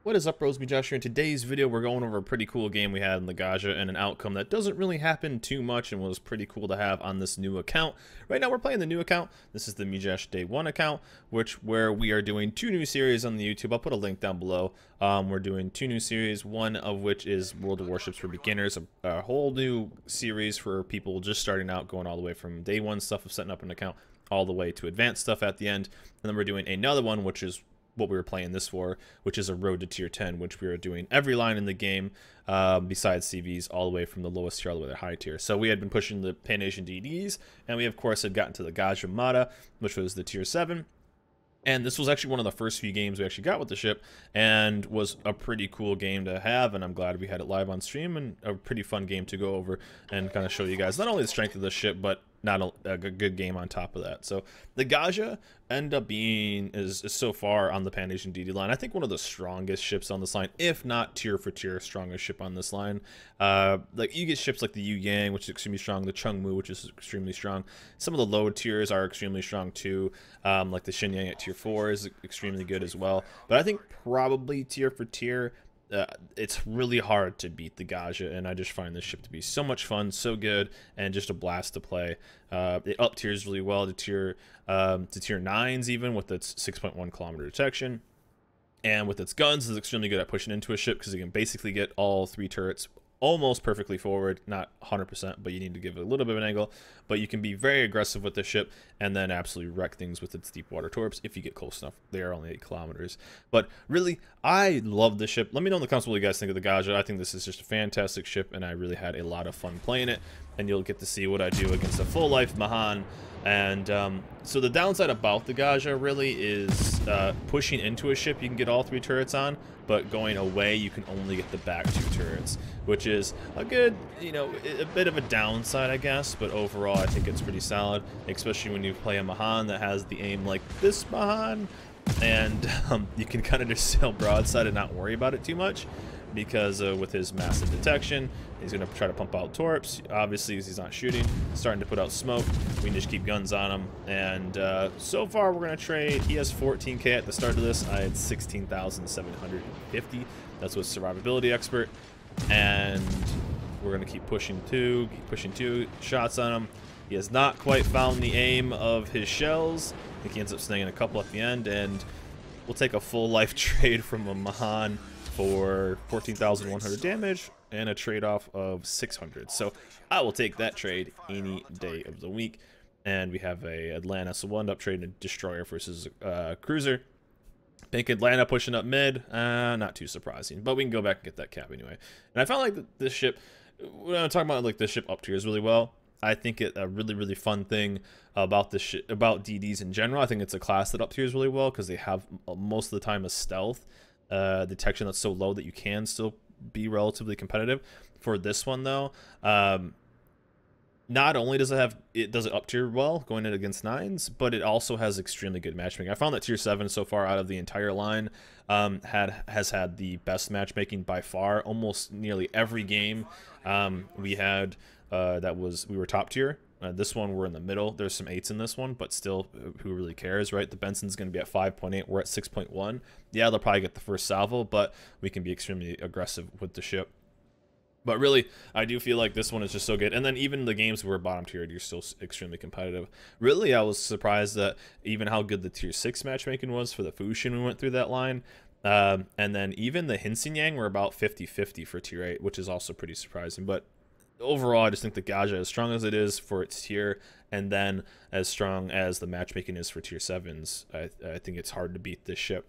What is up, bros? Me, Josh here. In today's video, we're going over a pretty cool game we had in the Gadjah and an outcome that doesn't really happen too much and was pretty cool to have on this new account. Right now, we're playing the new account. This is the Josh Day 1 account, where we are doing two new series on the YouTube. I'll put a link down below. We're doing two new series, one of which is World of Warships for beginners, a whole new series for people just starting out, going all the way from day one stuff of setting up an account all the way to advanced stuff at the end. And then we're doing another one, which is what we were playing this for, which is a road to tier 10, which we are doing every line in the game besides CVs, all the way from the lowest tier all the way to the high tier. So we had been pushing the Pan-Asian DDs, and we of course had gotten to the Gadjah Mada, which was the tier 7. And this was actually one of the first few games we actually got with the ship, and was a pretty cool game to have, and I'm glad we had it live on stream, and a pretty fun game to go over and kind of show you guys not only the strength of the ship, but not a good game on top of that. So the Gadjah end up being is so far on the Pan-Asian DD line, I think one of the strongest ships on this line, if not tier for tier strongest ship on this line. Like you get ships like the Yu Yang, which is extremely strong, the Chungmu, which is extremely strong. Some of the low tiers are extremely strong too, like the Shenyang at tier 4 is extremely good as well. But I think probably tier for tier, it's really hard to beat the Gadjah, and I just find this ship to be so much fun, so good, and just a blast to play. It up tiers really well to tier 9s, even with its 6.1 kilometer detection, and with its guns is extremely good at pushing into a ship because you can basically get all 3 turrets almost perfectly forward, not 100%, but you need to give it a little bit of an angle. But you can be very aggressive with the ship and then absolutely wreck things with its deep water torps if you get close enough. They are only 8 kilometers. But really, I love the ship. Let me know in the comments what you guys think of the Gadjah. I think this is just a fantastic ship, and I really had a lot of fun playing it. And you'll get to see what I do against a full life Mahan. And so the downside about the Gadjah really is pushing into a ship you can get all 3 turrets on, but going away you can only get the back 2 turrets, which is a good, you know, a bit of a downside, I guess. But overall, I think it's pretty solid, especially when you play a Mahan that has the aim like this Mahan, and you can kind of just sail broadside and not worry about it too much. Because with his massive detection, he's going to try to pump out torps. Obviously, he's not shooting, starting to put out smoke. We can just keep guns on him. And so far, we're going to trade. He has 14k at the start of this. I had 16,750. That's with survivability expert. And we're going to keep pushing two shots on him. He has not quite found the aim of his shells. I think he ends up staying a couple at the end. And we'll take a full life trade from a Mahan for 14,100 damage and a trade-off of 600. So I will take that trade any day of the week. And we have a Atlanta, so we'll end up trading a destroyer versus a cruiser. Think Atlanta pushing up mid, not too surprising, but we can go back and get that cap anyway. And I found like this ship, when I'm talking about like this ship up tiers really well, I think a really fun thing about this ship, about DDs in general, I think it's a class that up tiers really well because they have most of the time a stealth detection that's so low that you can still be relatively competitive. For this one though, not only does it up tier well going in against 9s, but it also has extremely good matchmaking. I found that tier 7 so far out of the entire line has had the best matchmaking by far. Almost nearly every game we had we were top tier. This one we're in the middle. There's some 8s in this one, but still, who really cares, right? The Benson's going to be at 5.8. We're at 6.1. Yeah, they'll probably get the first salvo, but we can be extremely aggressive with the ship. But really, I do feel like this one is just so good. And then even the games where bottom tiered, you're still extremely competitive. Really, I was surprised that even how good the tier 6 matchmaking was for the Fushin we went through that line. And then even the Hinsenyang were about 50-50 for tier 8, which is also pretty surprising. But overall, I just think the Gadjah, as strong as it is for its tier, and then as strong as the matchmaking is for tier 7s, I think it's hard to beat this ship.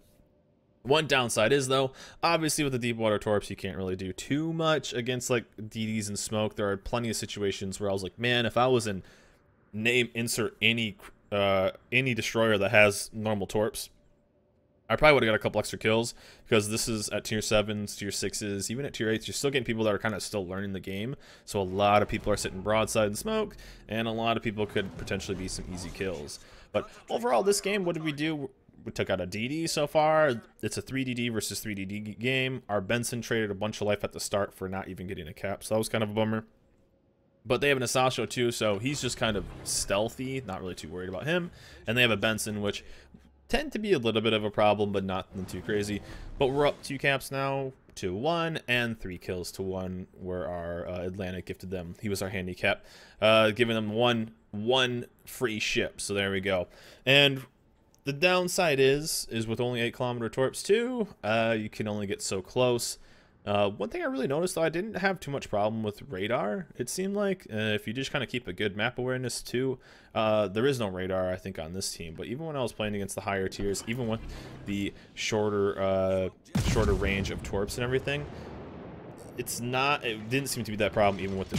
One downside is, though, obviously with the deep water torps, you can't really do too much against like DDs and smoke. There are plenty of situations where I was like, man, if I was in insert any destroyer that has normal torps, I probably would have got a couple extra kills, because this is at tier 7s, tier 6s, even at tier 8s, you're still getting people that are kind of still learning the game. So a lot of people are sitting broadside and smoke, and a lot of people could potentially be some easy kills. But overall, this game, what did we do? We took out a DD so far. It's a 3DD versus 3DD game. Our Benson traded a bunch of life at the start for not even getting a cap, so that was kind of a bummer. But they have an Asasho too, so he's just kind of stealthy, not really too worried about him. And they have a Benson, which tend to be a little bit of a problem, but not too crazy. But we're up 2 caps now to 1 and 3 kills to 1, where our Atlantic gifted them. He was our handicap, giving them one free ship. So there we go. And the downside is with only 8-kilometer torps too, you can only get so close. One thing I really noticed, though, I didn't have too much problem with radar. It seemed like if you just kind of keep a good map awareness too, there is no radar, I think, on this team. But even when I was playing against the higher tiers, even with the shorter range of torps and everything, it didn't seem to be that problem even with the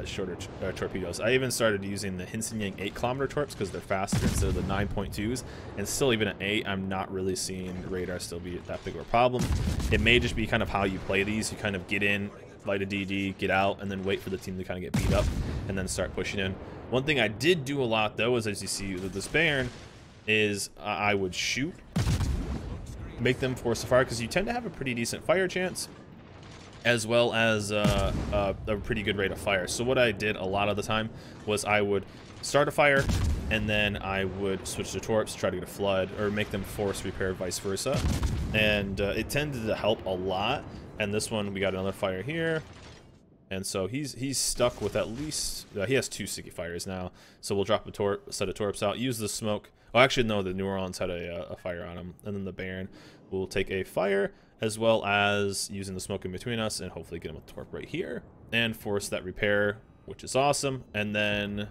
shorter torpedoes. I even started using the Hinsen-Yang 8-kilometer torps because they're faster instead of the 9.2s, and still even at 8, I'm not really seeing radar still be that big of a problem. It may just be kind of how you play these. You kind of get in, light a DD, get out, and then wait for the team to kind of get beat up, and then start pushing in. One thing I did do a lot, though, is as you see with this Baron, is I would shoot, make them force a fire, because you tend to have a pretty decent fire chance, as well as a pretty good rate of fire. So what I did a lot of the time was I would start a fire, and then I would switch to torps, try to get a flood, or make them force repair, vice versa. And it tended to help a lot. And this one, we got another fire here. And so he's stuck with at least, he has 2 sticky fires now. So we'll drop a set of torps out, use the smoke. Oh, actually, no, the New Orleans had a fire on him. And then the Baron will take a fire, as well as using the smoke in between us, and hopefully get him a torp right here and force that repair, which is awesome. And then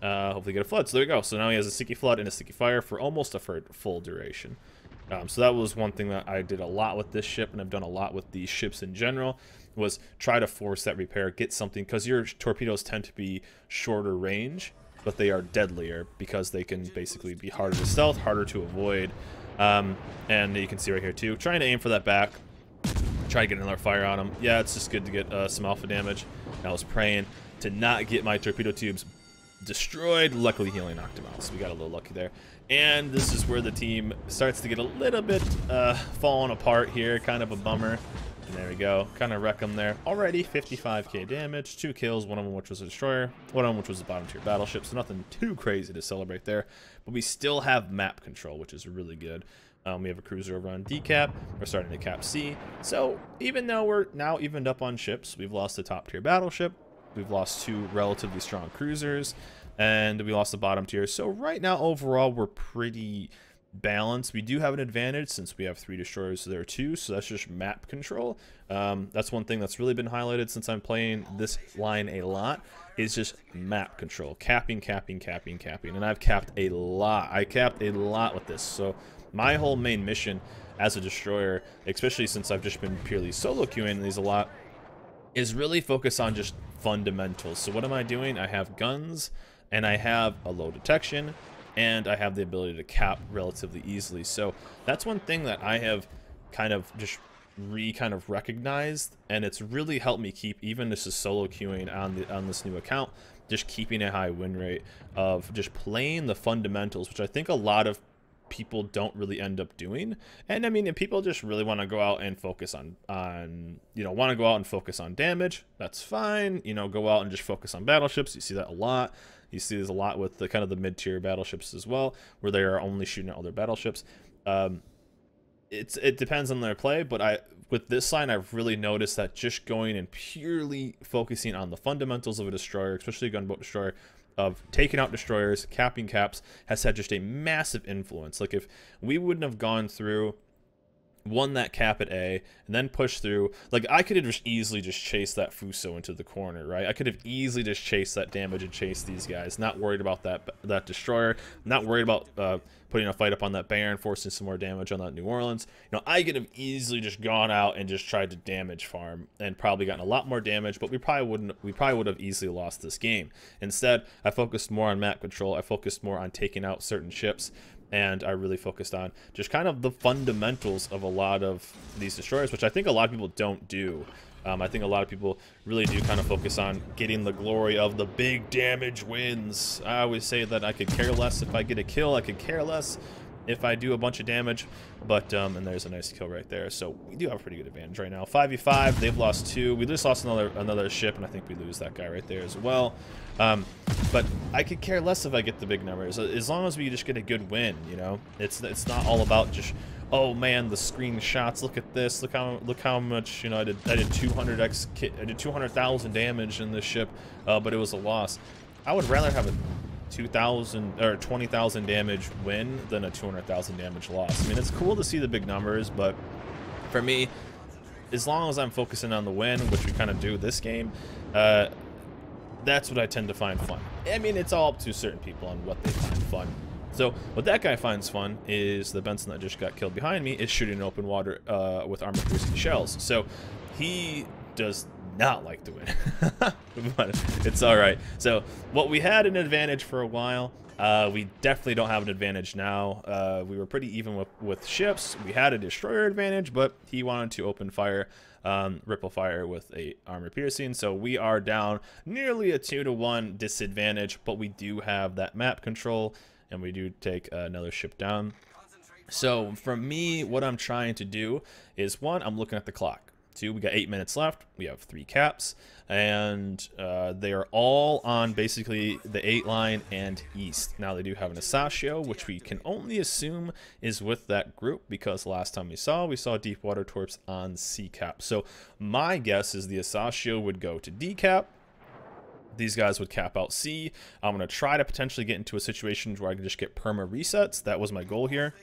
hopefully get a flood. So there we go. So now he has a sticky flood and a sticky fire for almost a full duration. So that was one thing that I did a lot with this ship, and I've done a lot with these ships in general, was try to force that repair, get something, because your torpedoes tend to be shorter range, but they are deadlier because they can basically be harder to stealth, harder to avoid. And you can see right here too, trying to aim for that back, try to get another fire on him. Yeah, it's just good to get some alpha damage. I was praying to not get my torpedo tubes destroyed. Luckily, he only knocked him out, so we got a little lucky there. And this is where the team starts to get a little bit falling apart here, kind of a bummer. And there we go, kind of wreck them there. Already 55k damage, 2 kills, one of them which was a destroyer, one of them which was a bottom tier battleship, so nothing too crazy to celebrate there. But we still have map control, which is really good. We have a cruiser over on D cap, we're starting to cap C. So even though we're now evened up on ships, we've lost a top tier battleship, we've lost 2 relatively strong cruisers, and we lost the bottom tier. So right now overall we're pretty balance. We do have an advantage since we have 3 destroyers there too, so that's just map control. That's one thing that's really been highlighted since I'm playing this line a lot, is just map control, capping, and I've capped a lot. I capped a lot with this. So my whole main mission as a destroyer, especially since I've just been purely solo queuing these a lot, is really focus on just fundamentals. So what am I doing? I have guns, and I have a low detection, and I have the ability to cap relatively easily. So that's one thing that I have kind of just recognized, and it's really helped me keep, even this is solo queuing on this new account, just keeping a high win rate of just playing the fundamentals, which I think a lot of people don't really end up doing. And I mean, if people just really want to go out and focus on want to go out and focus on damage, that's fine. Go out and just focus on battleships. You see that a lot. You see this a lot with the kind of the mid-tier battleships as well, where they are only shooting at other battleships. It depends on their play, but with this line, I've really noticed that just going and purely focusing on the fundamentals of a destroyer, especially a gunboat destroyer, of taking out destroyers, capping caps, has had just a massive influence. Like if we wouldn't have gone through, won that cap at A, and then pushed through, like I could have just easily just chased that Fuso into the corner, right? I could have easily just chased that damage and chased these guys, not worried about that destroyer, not worried about putting a fight up on that Baron, forcing some more damage on that New Orleans. I could have easily just gone out and just tried to damage farm and probably gotten a lot more damage, but we probably would have easily lost this game. Instead, I focused more on map control, I focused more on taking out certain ships, and I really focused on just kind of the fundamentals of a lot of these destroyers, which I think a lot of people don't do. I think a lot of people really do kind of focus on getting the glory of the big damage wins. I always say that I could care less if I get a kill, I could care less if I do a bunch of damage, but and there's a nice kill right there. So we do have a pretty good advantage right now. 5v5, they've lost 2. We just lost another ship, and I think we lose that guy right there as well. But I could care less if I get the big numbers, as long as we just get a good win. You know, it's not all about just, oh man, the screenshots. Look at this. Look how much, you know, I did 200x. I did 200,000 damage in this ship, but it was a loss. I would rather have a 2,000 or 20,000 damage win than a 200,000 damage loss. I mean, it's cool to see the big numbers, but for me, as long as I'm focusing on the win, which we kind of do this game, that's what I tend to find fun. I mean, it's all up to certain people on what they find fun. So what that guy finds fun is the Benson that just got killed behind me is shooting open water with armor-piercing shells. So he does not like to win, but it's all right. So what we had an advantage for a while, we definitely don't have an advantage now. We were pretty even with ships. We had a destroyer advantage, but he wanted to open fire, ripple fire with a armor piercing. So we are down nearly a 2-to-1 disadvantage, but we do have that map control, and we do take another ship down. So for me, what I'm trying to do is, one, I'm looking at the clock. 2, we got 8 minutes left. We have 3 caps, and they are all on basically the 8 line and east. Now they do have an Asashio, which we can only assume is with that group, because last time we saw deep water torps on C cap. So my guess is the Asashio would go to D cap. These guys would cap out C. I'm going to try to potentially get into a situation where I can just get perma resets. That was my goal here.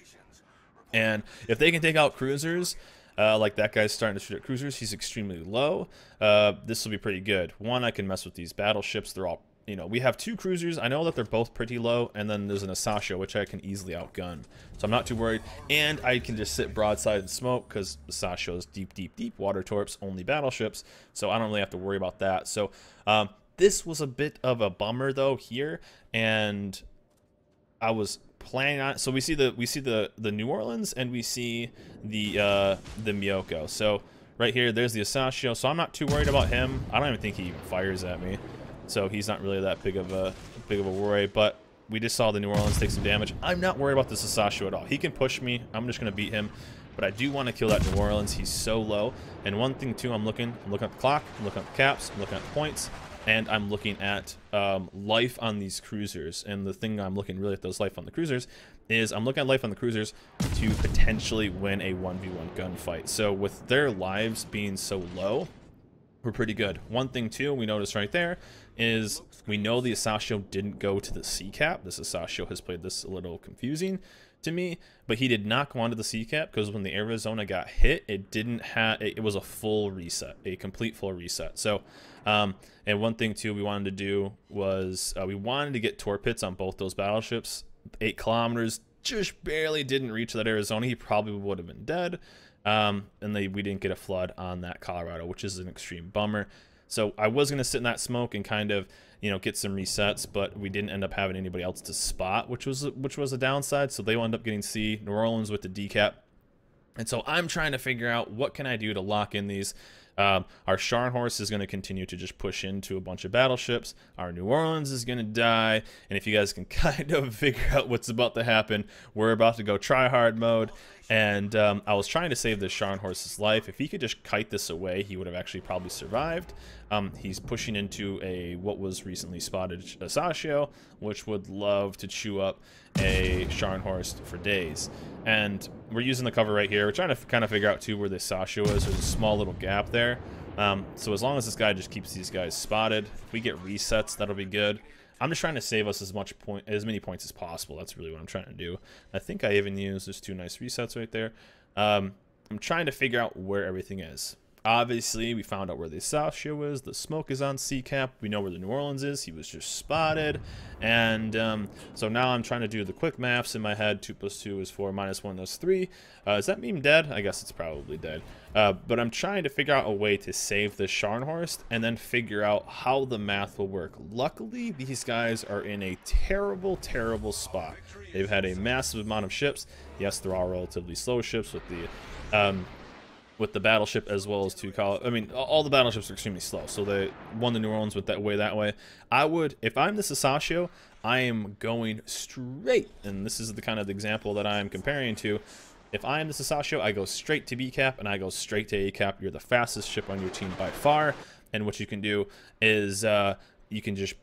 And if they can take out cruisers, like that guy's starting to shoot at cruisers, he's extremely low. This will be pretty good. One, I can mess with these battleships. They're all, you know, we have 2 cruisers. I know that they're both pretty low, and then there's an Asashio, which I can easily outgun. So I'm not too worried. And I can just sit broadside and smoke, because Asashio is deep, deep, deep water torps, only battleships. So I don't really have to worry about that. So this was a bit of a bummer though here, and I was planning on, so we see the New Orleans, and we see the Miyoko. So right here, there's the Asashio. So I'm not too worried about him. I don't even think he even fires at me, so he's not really that big of a worry. But we just saw the New Orleans take some damage. I'm not worried about this Asashio at all. He can push me. I'm just gonna beat him, but I do want to kill that New Orleans. He's so low. And one thing too, I'm looking at the clock, I'm looking at the caps, I'm looking at the points, and I'm looking at life on these cruisers. And the thing I'm looking really at those life on the cruisers is I'm looking at life on the cruisers to potentially win a 1v1 gunfight. So with their lives being so low, we're pretty good. One thing too we noticed right there is we know the Asashio didn't go to the C cap. This Asashio has played this a little confusing to me, but he did not go onto the C cap, because when the Arizona got hit, it didn't have, it was a full reset, a complete full reset. So and one thing too we wanted to do was we wanted to get torpedoes on both those battleships. 8 kilometers, just barely didn't reach that Arizona. He probably would have been dead. And we didn't get a flood on that Colorado, which is an extreme bummer. So I was going to sit in that smoke and kind of, you know, get some resets, but we didn't end up having anybody else to spot, which was a downside. So they wound up getting C, New Orleans with the D cap. And so I'm trying to figure out what can I do to lock in these. Our Scharnhorst is going to continue to just push into a bunch of battleships. Our New Orleans is going to die. And if you guys can kind of figure out what's about to happen, we're about to go try-hard mode. And I was trying to save the Scharnhorst's life. If he could just kite this away, he would have actually probably survived. He's pushing into what was recently spotted Asashio, which would love to chew up a Scharnhorst for days. And we're using the cover right here. We're trying to kind of figure out too where the Asashio is. There's a small little gap there. So as long as this guy just keeps these guys spotted, if we get resets, that'll be good. I'm just trying to save us as many points as possible. That's really what I'm trying to do. I think I even used, there's 2 nice resets right there. I'm trying to figure out where everything is. Obviously, we found out where the Asashio is. The smoke is on C cap. We know where the New Orleans is. He was just spotted. And so now I'm trying to do the quick maths in my head. 2 + 2 is 4, -1 is 3. Is that meme dead? I guess it's probably dead. But I'm trying to figure out a way to save the Scharnhorst and then figure out how the math will work. Luckily, these guys are in a terrible, terrible spot. They've had a massive amount of ships. Yes, they're all relatively slow ships with the battleship as well as 2 I mean, all the battleships are extremely slow, so they won the New Orleans with that way. I would, if I'm this Asashio, I am going straight, and this is the kind of example that I'm comparing to. If I am the Sasasho, I go straight to B cap and I go straight to A cap. You're the fastest ship on your team by far, and what you can do is you can just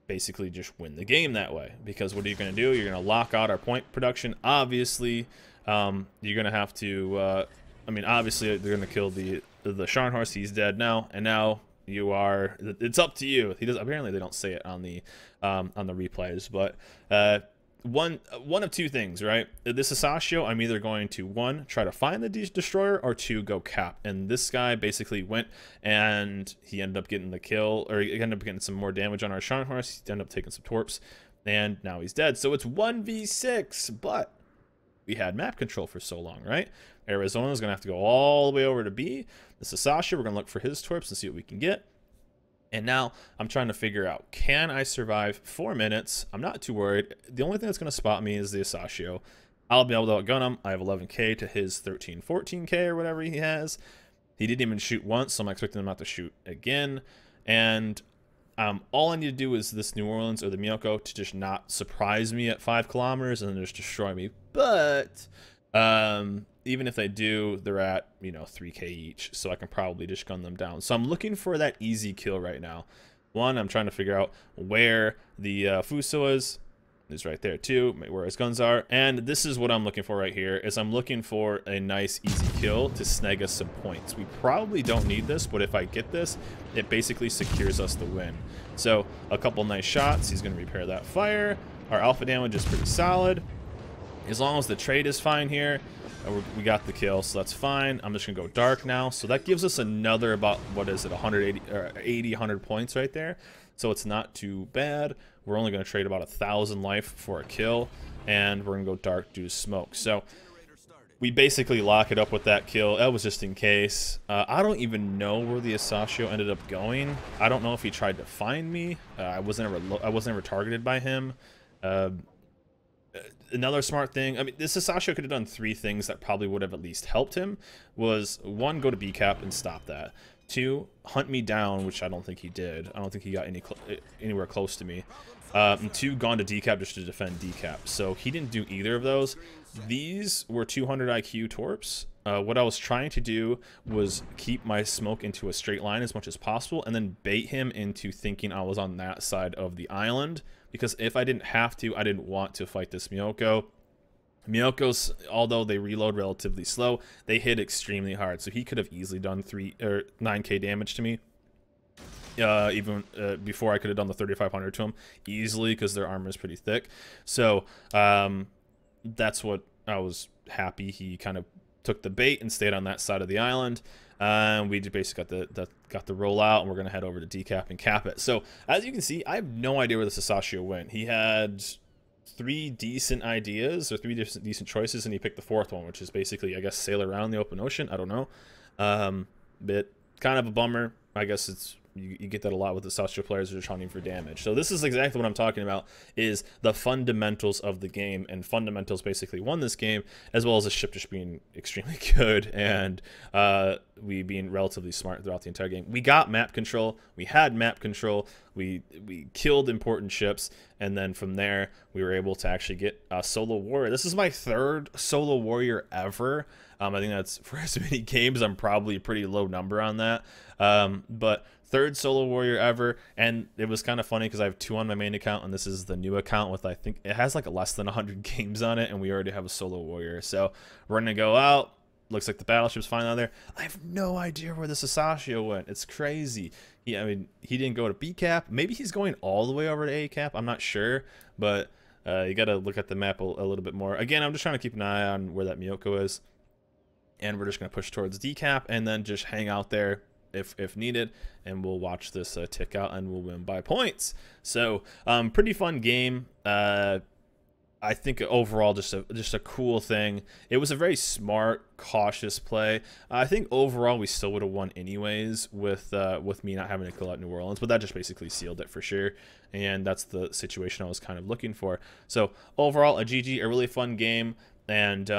basically just win the game that way. Because what are you going to do? You're going to lock out our point production. Obviously, you're going to have to. I mean, obviously, they're going to kill the Scharnhorst. He's dead now, and now you are. It's up to you. He does. Apparently, they don't say it on the replays, but one of two things, right? This Sasasho, I'm either going to, one, try to find the destroyer, or two, go cap. And this guy basically went and he ended up getting the kill, or he ended up getting some more damage on our Scharnhorst. He ended up taking some torps, and now he's dead. So it's 1v6, but we had map control for so long, right? Arizona's gonna have to go all the way over to B. This is Sasha. We're gonna look for his torps and see what we can get. And now I'm trying to figure out, can I survive 4 minutes? I'm not too worried. The only thing that's going to spot me is the Asashio. I'll be able to outgun him. I have 11k to his 13, 14k or whatever he has. He didn't even shoot once, so I'm expecting him not to shoot again. And all I need to do is this New Orleans or the Miyoko to just not surprise me at 5 kilometers and then just destroy me. But even if they do, they're at, you know, 3k each, so I can probably just gun them down. So I'm looking for that easy kill right now. One, I'm trying to figure out where the Fuso is. It's right there too, where his guns are. And this is what I'm looking for right here, is I'm looking for a nice easy kill to snag us some points. We probably don't need this, but if I get this, it basically secures us the win. So a couple nice shots. He's going to repair that fire. Our alpha damage is pretty solid. As long as the trade is fine here, we got the kill, so that's fine. I'm just gonna go dark now, so that gives us another about, what is it, 180 or 80, 100 points right there. So it's not too bad. We're only gonna trade about 1,000 life for a kill, and we're gonna go dark due to smoke. So we basically lock it up with that kill. That was just in case. I don't even know where the Asashio ended up going. I don't know if he tried to find me. I wasn't ever targeted by him. Another smart thing, I mean, this Sasasho could have done 3 things that probably would have at least helped him. Was 1, go to B cap and stop that. 2, hunt me down, which I don't think he did. I don't think he got anywhere close to me. And 2, gone to D cap just to defend D cap. So he didn't do either of those. These were 200 IQ torps. What I was trying to do was keep my smoke into a straight line as much as possible, and then bait him into thinking I was on that side of the island. Because if I didn't have to, I didn't want to fight this Miyoko. Miyokos, although they reload relatively slow, they hit extremely hard. So he could have easily done 9k damage to me. Even before I could have done the 3,500 to him easily, because their armor is pretty thick. So that's what I was happy. He kind of took the bait and stayed on that side of the island. We just basically got the roll out, and we're gonna head over to decap and cap it. So as you can see, I have no idea where the Sasashio went. He had 3 decent ideas, or 3 decent choices, and he picked the 4th one, which is basically, I guess, sail around the open ocean. I don't know, but kind of a bummer. I guess it's you get that a lot with the Sasha players who are just hunting for damage. So this is exactly what I'm talking about, is the fundamentals of the game, and fundamentals basically won this game, as well as the ship just being extremely good, and we being relatively smart throughout the entire game. We got map control, we had map control, we killed important ships, and then from there we were able to actually get a solo warrior. This is my 3rd solo warrior ever. I think that's, for as many games, I'm probably a pretty low number on that. But 3rd solo warrior ever, and it was kind of funny because I have 2 on my main account, and this is the new account with, I think it has like less than 100 games on it, and we already have a solo warrior. So we're gonna go out. Looks like the battleship's fine out there. I have no idea where the Sasashio went. It's crazy. I mean, he didn't go to B cap. Maybe he's going all the way over to A cap. I'm not sure, but you got to look at the map a little bit more. Again, I'm just trying to keep an eye on where that Miyoko is, and we're just gonna push towards D cap and then just hang out there if needed, and we'll watch this tick out, and we'll win by points. So pretty fun game. I think overall just a cool thing. It was a very smart, cautious play. I think overall we still would have won anyways with me not having to kill out New Orleans, but that just basically sealed it for sure, and that's the situation I was kind of looking for. So overall, a GG, a really fun game, and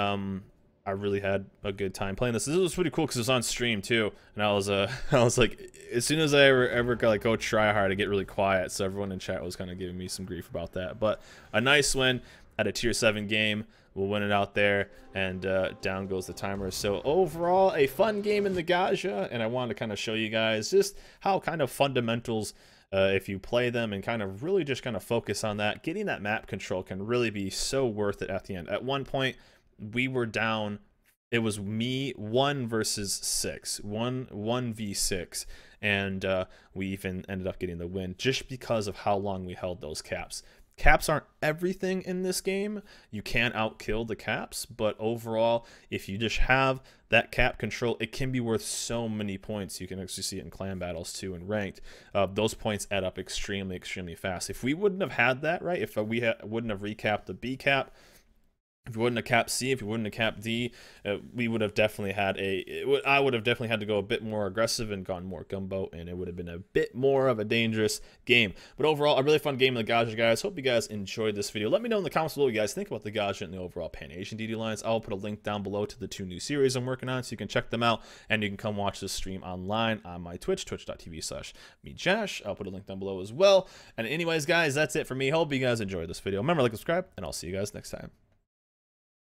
I really had a good time playing this. This was pretty cool because it was on stream too, and I was I was like, as soon as I ever like go try hard, I get really quiet. So everyone in chat was kind of giving me some grief about that. But a nice win at a tier 7 game. We'll win it out there, and down goes the timer. So overall, a fun game in the Gadjah, and I wanted to kind of show you guys just how kind of fundamentals, if you play them and kind of really just kind of focus on that, getting that map control can really be so worth it at the end. At one point, we were down. It was me 1 versus 6, 1v6, and we even ended up getting the win just because of how long we held those caps. Caps aren't everything in this game. You can outkill the caps, but overall, if you just have that cap control, it can be worth so many points. You can actually see it in clan battles too and ranked. Those points add up extremely, extremely fast. If we wouldn't have had that, right, if we wouldn't have recapped the B cap, if you wouldn't have capped C, if you wouldn't have capped D, we would have definitely had I would have definitely had to go a bit more aggressive and gone more gumbo, and it would have been a bit more of a dangerous game. But overall, a really fun game in the Gadjah, guys. Hope you guys enjoyed this video. Let me know in the comments below what you guys think about the Gadjah and the overall Pan-Asian DD lines. I'll put a link down below to the 2 new series I'm working on, so you can check them out, and you can come watch this stream online on my Twitch, twitch.tv/mejash. I'll put a link down below as well. And anyways, guys, that's it for me. Hope you guys enjoyed this video. Remember, like, subscribe, and I'll see you guys next time.